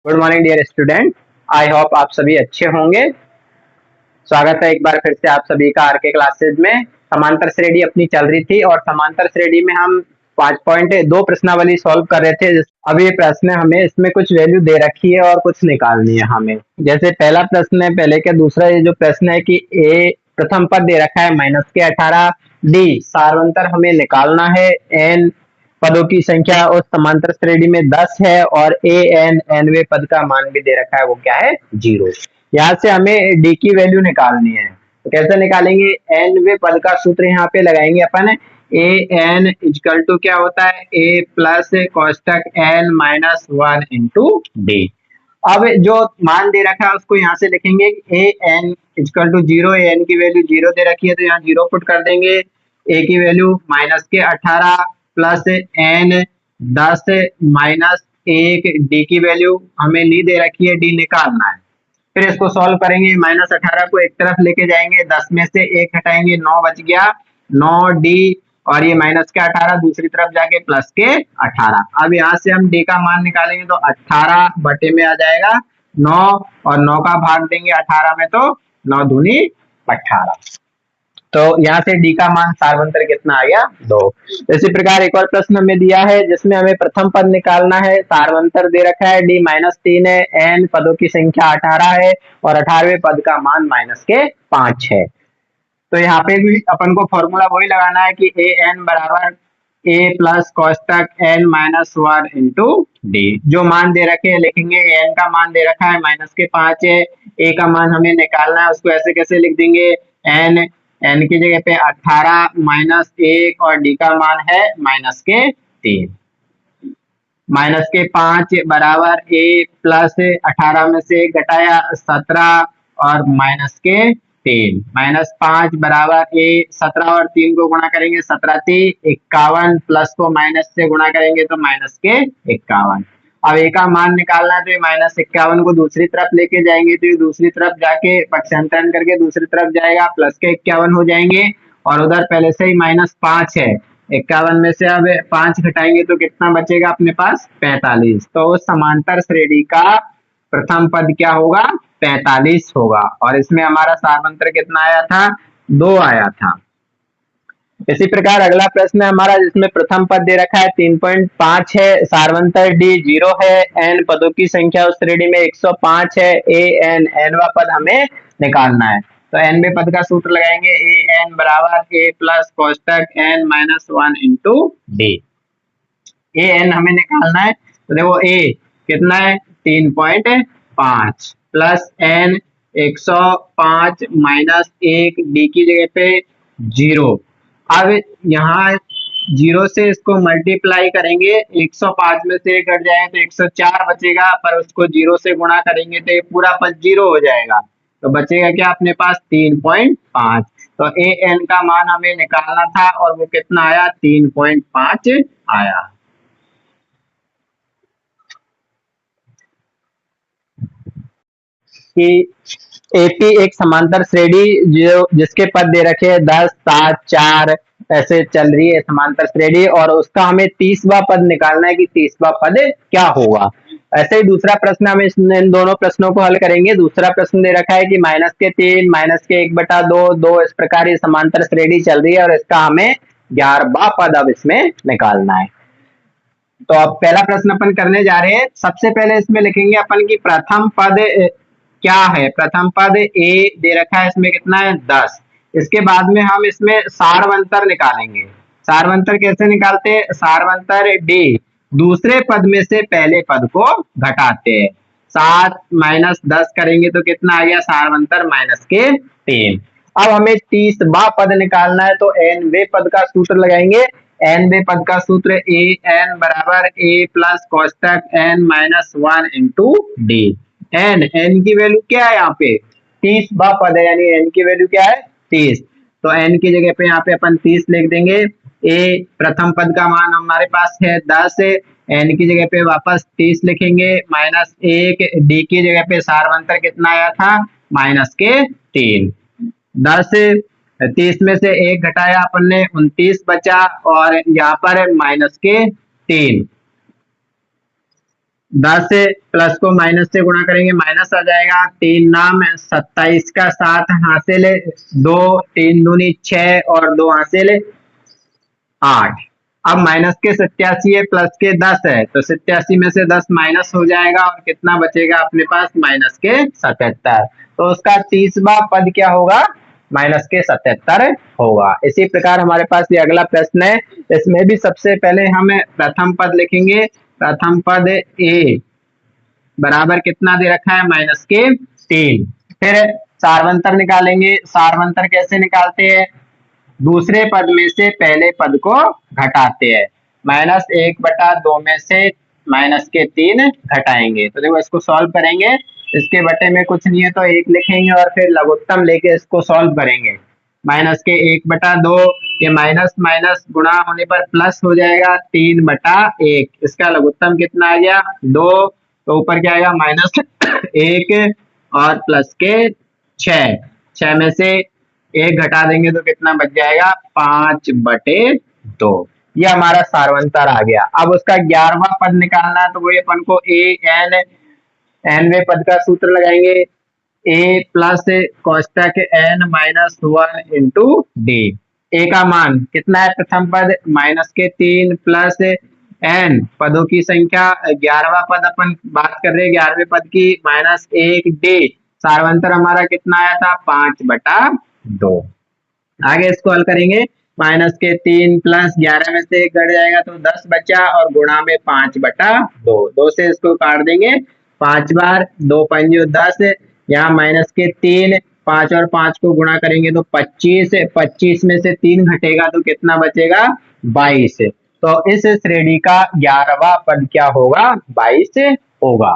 Good morning dear student. I hope आप सभी अच्छे होंगे। स्वागत है एक बार फिर से आप सभी का आर के क्लासेज में। समांतर श्रेणी अपनी चल रही थी और समांतर श्रेणी में हम 5.2 प्रश्नावली सॉल्व कर रहे थे। अब ये प्रश्न हमें इसमें कुछ वैल्यू दे रखी है और कुछ निकालनी है हमें। जैसे पहला प्रश्न है पहले के, दूसरा ये जो प्रश्न है कि ए प्रथम पद दे रखा है -18, डी सारवंतर हमें निकालना है, एन पदों की संख्या उस समांतर श्रेणी में 10 है और ए एन एनवे पद का मान भी दे रखा है, वो क्या है 0। यहाँ से हमें डी की वैल्यू निकालनी है, तो कैसे निकालेंगे? एनवे पद का सूत्र यहाँ पे लगाएंगे अपन। ए एन इजकल टू क्या होता है? ए प्लस कोष्टक एन माइनस 1 इंटू डी। अब जो मान दे रखा है उसको यहाँ से लिखेंगे A N equal to 0। A N की वैल्यू 0 दे रखी है तो यहाँ 0 पुट कर देंगे। ए की value -18 plus N 10 minus 1, D की वैल्यू हमें नहीं दे रखी है, डी निकालना है। फिर इसको सॉल्व करेंगे। -18 को एक तरफ लेके जाएंगे, 10 में से 1 हटाएंगे, 9 बच गया, 9 डी, और ये -18 दूसरी तरफ जाके +18। अब यहाँ से हम डी का मान निकालेंगे तो 18 बटे में आ जाएगा 9, और 9 का भाग देंगे 18 में तो 9 दूनी 18। तो यहाँ से डी का मान सारवंतर कितना आ गया? 2। इसी प्रकार एक और प्रश्न हमें दिया है जिसमें हमें प्रथम पद निकालना है। सारवंतर दे रखा है डी -3 है, एन पदों की संख्या 18 है और 18वें पद का मान -5 है। तो यहाँ पे भी अपन को फॉर्मूला वही लगाना है कि ए एन बराबर ए प्लस कोष्टक एन माइनस 1 इंटू डी। जो मान दे रखे हैं लिखेंगे। एन का मान दे रखा है -5 है, ए का मान हमें निकालना है, उसको ऐसे कैसे लिख देंगे? एन की जगह पे 18 -1 और डी का मान है -3। -5 बराबर ए प्लस 18 में से 1 घटाया 17 और -3। -5 बराबर ए 17 और 3 को गुणा करेंगे 17 3 51, प्लस को माइनस से गुणा करेंगे तो -51। अब ए का मान निकालना है तो ये -51 को दूसरी तरफ लेके जाएंगे तो ये दूसरी तरफ जाके पक्षांतरण करके दूसरी तरफ जाएगा, प्लस के 51 हो जाएंगे, और उधर पहले से ही -5 है। 51 में से अब 5 घटाएंगे तो कितना बचेगा अपने पास? 45। तो समांतर श्रेणी का प्रथम पद क्या होगा? 45 होगा। और इसमें हमारा सारवंतर कितना आया था? 2 आया था। इसी प्रकार अगला प्रश्न है हमारा जिसमें प्रथम पद दे रखा है 3.5 है, सारवंतर डी 0 है, एन पदों की संख्या उस श्रेणी में 105 है, ए एन एनवा पद हमें निकालना है। तो एनवे पद का सूत्र लगाएंगे। ए एन बराबर ए प्लस कोष्टक N minus 1 into D. A N हमें निकालना है तो देखो ए कितना है? 3.5 प्लस एन 105 माइनस 1, डी की जगह पे 0। अब यहाँ 0 से इसको मल्टीप्लाई करेंगे, 105 में से 1 घट जाए तो 104 बचेगा, पर उसको 0 से गुणा करेंगे तो ये पूरा पद 0 हो जाएगा। तो बचेगा क्या अपने पास? 3.5। तो ए एन का मान हमें निकालना था और वो कितना आया? 3.5 आया। कि एपी एक समांतर श्रेणी जो जिसके पद दे रखे हैं 10 7 4 ऐसे चल रही है समांतर श्रेणी, और उसका हमें 30वां पद निकालना है कि 30वां पद क्या होगा। ऐसे ही दूसरा प्रश्न हम इन दोनों प्रश्नों को हल करेंगे। दूसरा प्रश्न दे रखा है कि -3 -1/2 2 इस प्रकार ये समांतर श्रेणी चल रही है और इसका हमें 11वां पद अब इसमें निकालना है। तो अब पहला प्रश्न अपन करने जा रहे हैं। सबसे पहले इसमें लिखेंगे अपन की प्रथम पद क्या है। प्रथम पद ए दे रखा है, इसमें कितना है? 10। इसके बाद में हम इसमें सारवंतर निकालेंगे। सारवंतर कैसे निकालते हैं? सारवंतर डी दूसरे पद में से पहले पद को घटाते हैं। 7 माइनस 10 करेंगे तो कितना आ गया? सारवंतर -3। अब हमें 30वां पद निकालना है तो एन वे पद का सूत्र लगाएंगे। एन वे पद का सूत्र ए एन बराबर ए प्लस कोष्टक N minus 1 into D. N की वैल्यू क्या है यहाँ पे? 30वां पद है, यानी एन की वैल्यू क्या है? 30। तो एन की जगह पे यहाँ पे अपन 30 लिख देंगे। ए प्रथम पद का मान हमारे पास है 10, एन की जगह पे वापस 30 लिखेंगे, -1, डी की जगह पे सारवंतर कितना आया था? -3। 10 30 में से 1 घटाया अपन ने, 29 बचा, और यहाँ पर -3। 10 प्लस को माइनस से गुणा करेंगे, माइनस आ जाएगा, 3 नाम 27 का 7 हासिल, 2 3 दूनी 6 और 2 हासिल 8। अब माइनस के 87 है, प्लस के 10 है, तो 87 में से 10 माइनस हो जाएगा और कितना बचेगा अपने पास, माइनस के 77। तो उसका 30वां पद क्या होगा, माइनस के 77 होगा। इसी प्रकार हमारे पास ये अगला प्रश्न है, इसमें भी सबसे पहले हम प्रथम पद लिखेंगे। प्रथम पद ए बराबर कितना दे रखा है, माइनस के 3। फिर सारवंतर निकालेंगे। सारवंतर कैसे निकालते हैं, दूसरे पद में से पहले पद को घटाते हैं। -1/2 में से माइनस के 3 घटाएंगे। तो देखो इसको सॉल्व करेंगे, इसके बटे में कुछ नहीं है तो 1 लिखेंगे और फिर लघुत्तम लेके इसको सॉल्व करेंगे। माइनस के 1/2, ये माइनस माइनस गुणा होने पर प्लस हो जाएगा 3/1। इसका लघुत्तम कितना आ गया, 2। तो ऊपर क्या आएगा, -1 और प्लस के 6। 6 में से 1 घटा देंगे तो कितना बच जाएगा, 5/2। ये हमारा सारवंतर आ गया। अब उसका 11वां पद निकालना है, तो वही अपन को एनवे पद का सूत्र लगाएंगे, ए प्लस कोष्टक n-1 इंटू डी। ए का मान कितना है, प्रथम पद -3 प्लस n, पदों की संख्या 11वां पद अपन बात कर रहे हैं 11वें पद की, -1 डी। सारवंतर हमारा कितना आया था, 5/2। आगे इसको हल करेंगे, -3 प्लस 11 में से 1 घट जाएगा तो 10 बचा और गुणा में 5/2। 2 से इसको काट देंगे 5 बार, 2 पंजे 10, यहाँ -3, 5 और 5 को गुणा करेंगे तो 25। 25 में से 3 घटेगा तो कितना बचेगा, 22। तो इस श्रेणी का 11वां पद क्या होगा, 22 होगा।